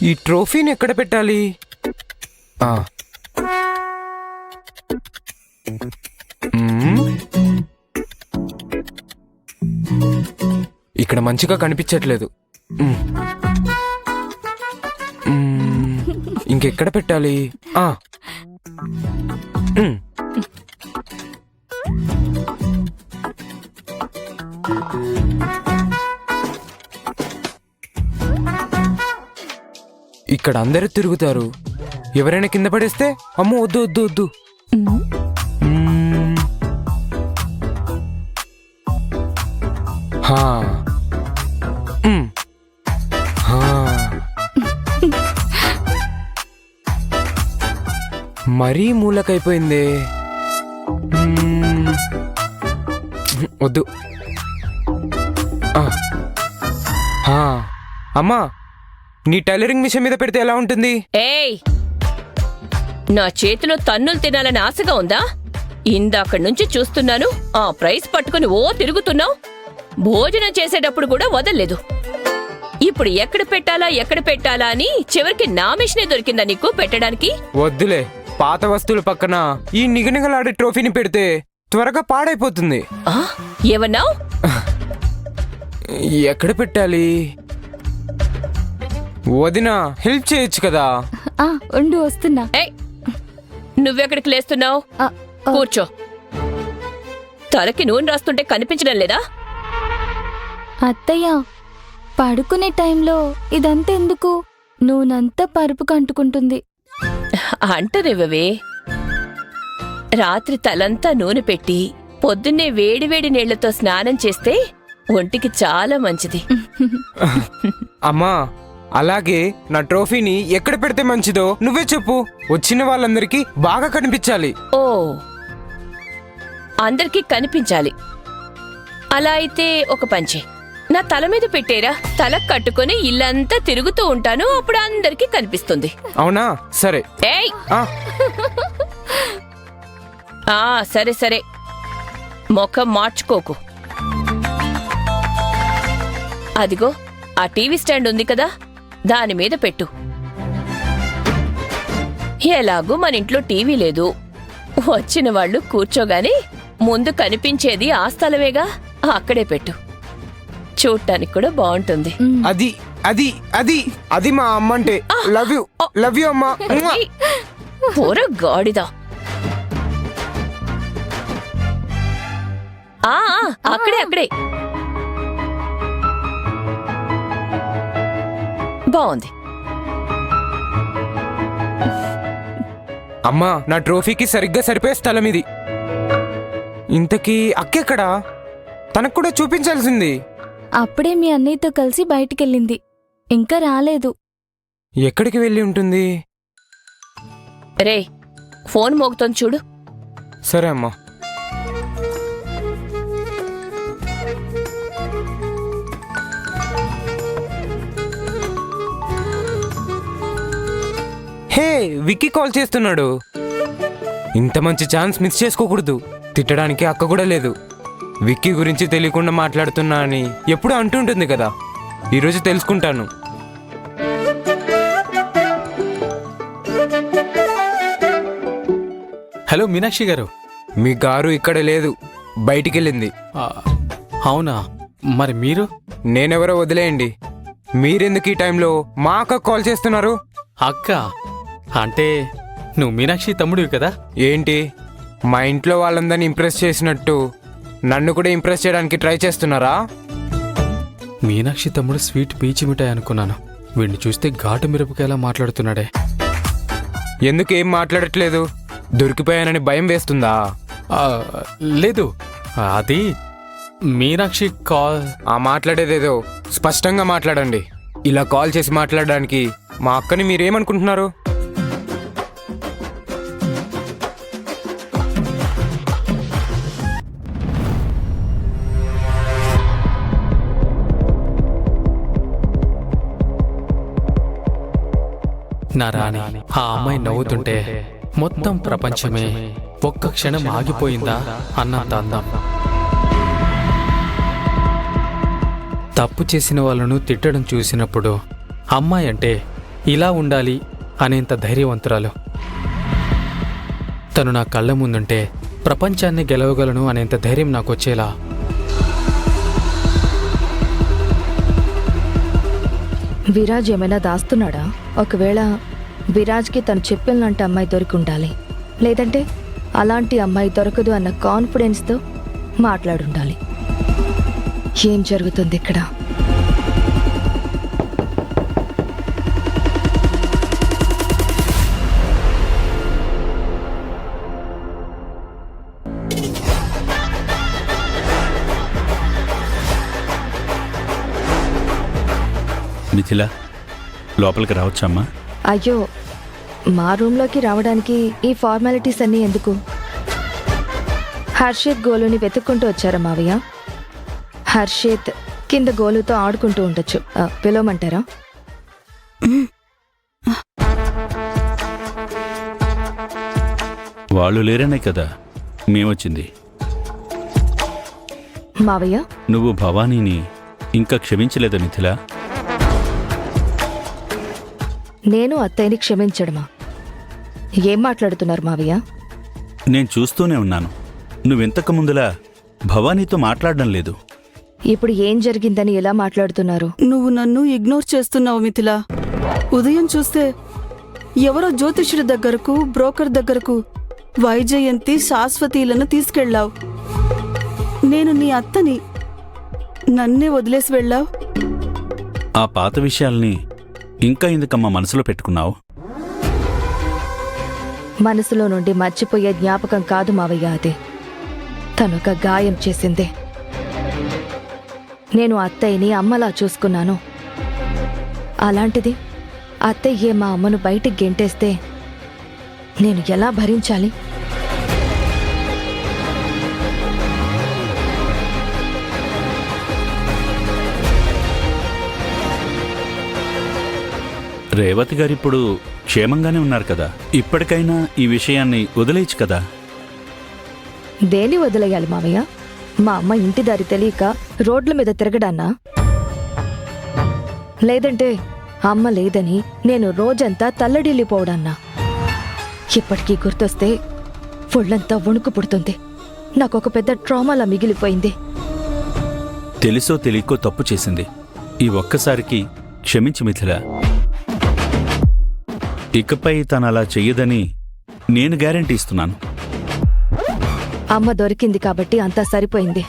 ఈ ట్రోఫీని ఎక్కడ పెట్టాలి? ఇక్కడ మంచిగా కనిపించట్లేదు. ఇంకెక్కడ పెట్టాలి? ఇక్కడ అందరూ తిరుగుతారు. ఎవరైనా కింద పడేస్తే అమ్మో వద్దు వద్దు వద్దు. మరీ మూలకైపోయిందే. వద్దు. అమ్మా, నీ టైలరింగ్ మిషన్ మీద పెడితే ఎలా ఉంటుంది? ఏయ్, నా చేతిలో తన్నులు తినాలని ఆశగా ఉందా? ఇందాకడి నుంచి చూస్తున్నాను. ఆ ప్రైస్ పట్టుకుని ఓ తిరుగుతున్నావు. భోజనం చేసేటప్పుడు కూడా వదల్లేదు. ఇప్పుడు ఎక్కడ పెట్టాలా అని చివరికి నా మిషనే దొరికిందా నీకు పెట్టడానికి? వద్దులే, పాత వస్తువుల పక్కన ఈ నిగనిగలాడే ట్రోఫీని పెడితే త్వరగా పాడైపోతుంది. ఏమన్నావు? ఎక్కడ పెట్టాలి? వదినా, హెల్ప్ చేయొచ్చు కదా. ఉండు వస్తున్నా. నువ్వెక్కడికి లేస్తున్నావు? కూర్చో. తలకి నూనె రాస్తుంటే కనిపించడం లేదా? అత్తయ్య, పడుకునే టైంలో ఇదంతా ఎందుకు? నూనంతా పరుపుకు అంటుకుంటుంది. అంటనివ్వవే. రాత్రి తలంతా నూనె పెట్టి పొద్దున్నే వేడివేడి నీళ్లతో స్నానం చేస్తే ఒంటికి చాలా మంచిది. అమ్మా, అలాగే నా ట్రోఫీని ఎక్కడ పెడితే మంచిదో నువ్వే చెప్పు. వచ్చిన వాళ్ళందరికీ బాగా కనిపించాలి. ఓ, అందరికీ కనిపించాలి. అలా అయితే ఒక పంచే, నా తల మీద పెట్టేరా. తల కట్టుకుని ఇల్లంతా తిరుగుతూ ఉంటాను, అప్పుడు అందరికీ కనిపిస్తుంది. అవునా? సరే. ఏయ్, సరే సరే, ముఖం మార్చుకోకు. అదిగో ఆ టీవీ స్టాండ్ ఉంది కదా, దాని మీద పెట్టు. ఎలాగూ మన ఇంట్లో టీవీ లేదు. వచ్చిన వాళ్ళు కూర్చోగానే ముందు కనిపించేది ఆ స్థలమేగా, అక్కడే పెట్టు. చూడటానికి కూడా బాగుంటుంది. అది అది అది అది మా అమ్మ అంటే. లవ్ యూ, లవ్ యూ అమ్మా. పూర గాడిదా. అక్కడే అక్కడే బాగుంది. అమ్మా, నా ట్రోఫీకి సరిగ్గా సరిపోయే స్థలం ఇది. ఇంతకీ అక్కెక్కడా? తనకు కూడా చూపించాల్సింది. అప్పుడే మీ అన్నయ్యతో కలిసి బయటికెళ్ళింది, ఇంకా రాలేదు. ఎక్కడికి వెళ్ళి ఉంటుంది? రే, ఫోన్ మోగుతోంది చూడు. సరే అమ్మా. హే, విక్కీ కాల్ చేస్తున్నాడు. ఇంత మంచి ఛాన్స్ మిస్ చేసుకోకూడదు. తిట్టడానికి అక్క కూడా లేదు. విక్కీ గురించి తెలియకుండా మాట్లాడుతున్నా అని ఎప్పుడూ అంటుంటుంది కదా. ఈరోజు తెలుసుకుంటాను. హలో మీనాక్షి గారు. మీ గారు ఇక్కడ లేదు, బయటికెళ్ళింది. అవునా? మరి మీరు? నేనెవరో వదిలేయండి. మీరెందుకు ఈ టైంలో మా అక్క కాల్ చేస్తున్నారు? అక్క అంటే నువ్వు మీనాక్షి తమ్ముడివి కదా? ఏంటి, మా ఇంట్లో వాళ్ళందరినీ ఇంప్రెస్ చేసినట్టు నన్ను కూడా ఇంప్రెస్ చేయడానికి ట్రై చేస్తున్నారా? మీనాక్షి తమ్ముడు స్వీట్ పీచి మిఠాయి అనుకున్నాను. వీడిని చూస్తే ఘాటు మిరపకాయలా మాట్లాడుతున్నాడే. ఎందుకు ఏం మాట్లాడట్లేదు? దొరికిపోయానని భయం వేస్తుందా? లేదు, అది మీనాక్షి కాల్. మాట్లాడేదేదో స్పష్టంగా మాట్లాడండి. ఇలా కాల్ చేసి మాట్లాడడానికి మా అక్కని మీరేమనుకుంటున్నారు? నా రాణి, ఆ అమ్మాయి నవ్వుతుంటే మొత్తం ప్రపంచమే ఒక్క క్షణం ఆగిపోయిందా అన్నంత అందం. తప్పు చేసిన వాళ్ళను తిట్టడం చూసినప్పుడు అమ్మాయి అంటే ఇలా ఉండాలి అనేంత ధైర్యవంతురాలు. తను నా కళ్ళ ముందుంటే ప్రపంచాన్ని గెలవగలను అనేంత ధైర్యం నాకొచ్చేలా. విరాజ్ ఏమైనా దాస్తున్నాడా? ఒకవేళ విరాజ్కి తను చెప్పినలాంటి అమ్మాయి దొరికి ఉండాలి, లేదంటే అలాంటి అమ్మాయి దొరకదు అన్న కాన్ఫిడెన్స్తో మాట్లాడుండాలి. ఏం జరుగుతుంది ఇక్కడ? మిథిల, లోపలికి రావచ్చమ్మా? అయ్యో, మా రూమ్లోకి రావడానికి ఈ ఫార్మాలిటీస్ అన్నీ ఎందుకు? హర్షిత్ గోలుని వెతుక్కుంటూ వచ్చారా మావయ్య? హర్షిత్ కింద గోలుతో ఆడుకుంటూ ఉండొచ్చు, పిలవమంటారా? వాళ్ళు లేరనే కదా మేమొచ్చింది. మావయ్య, నువ్వు భవానీని ఇంకా క్షమించలేదా మిథిల? నేను అత్తయ్యని క్షమించడమా? ఏం మాట్లాడుతున్నారు మావయ్య? నేను చూస్తూనే ఉన్నాను, నువ్వింతకు ముందులా భవానీతో మాట్లాడడం లేదు. ఇప్పుడు ఏం జరిగిందని ఎలా మాట్లాడుతున్నారు? నువ్వు నన్ను ఇగ్నోర్ చేస్తున్నావు మిథిలా. ఉదయం చూస్తే ఎవరో జ్యోతిష్యుడి దగ్గరకు, బ్రోకర్ దగ్గరకు వైజయంతి, శాశ్వతీలను తీసుకెళ్ళావు. నేను నీ అత్తని, నన్నే వదిలేసి వెళ్ళావు. ఆ పాత విషయాల్ని ఇంకా ఎందుకమ్మా మనసులో పెట్టుకున్నావు? మనసులో నుండి మర్చిపోయే జ్ఞాపకం కాదు మావయ్య అది. తనొక గాయం చేసిందే. నేను అత్తయ్యని అమ్మలా చూసుకున్నాను. అలాంటిది అత్తయ్యే మా అమ్మను బయటికి గెంటేస్తే నేను ఎలా భరించాలి? రేవతి గారిప్పుడు క్షేమంగానే ఉన్నారు కదా, ఇప్పటికైనా ఈ విషయాన్ని వదిలేయచ్చు కదా. దేని వదిలేయాలి మావయ్య? మా అమ్మ ఇంటి దారి తెలియక రోడ్ల మీద తిరగడాన్నా? లేదంటే అమ్మ లేదని నేను రోజంతా తల్లడిల్లిపోవడాన్నా? ఇప్పటికీ గుర్తొస్తే ఒళ్ళంతా వణుకు పుడుతుంది. నాకొక పెద్ద ట్రామాలా మిగిలిపోయింది. తెలుసో తెలియకో తప్పు చేసింది. ఈ ఒక్కసారికి క్షమించి మిథిల. ఇకపై తనలా చెయ్యదని నేను గ్యారెంటీ ఇస్తున్నాను. అమ్మ దొరికింది కాబట్టి అంతా సరిపోయింది.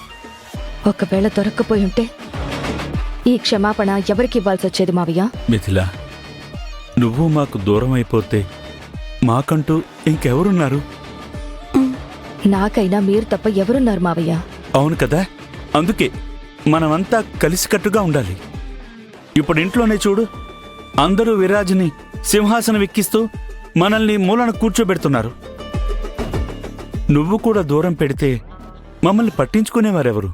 ఒకవేళ దొరక్కపోయి ఉంటే ఈ క్షమాపణ ఎవరికి ఇవ్వాల్సి వచ్చేది మావయ్య? మిథిల, నువ్వు మాకు దూరం అయిపోతే మాకంటూ ఇంకెవరున్నారు? నాకైనా మీరు తప్ప ఎవరున్నారు మావయ్య? అవును కదా, అందుకే మనమంతా కలిసికట్టుగా ఉండాలి. ఇప్పుడు ఇంట్లోనే చూడు, అందరూ విరాజ్ని సింహాసనం ఎక్కిస్తూ మనల్ని మూలన కూర్చోబెడుతున్నారు. నువ్వు కూడా దూరం పెడితే మమ్మల్ని పట్టించుకునేవారెవరు?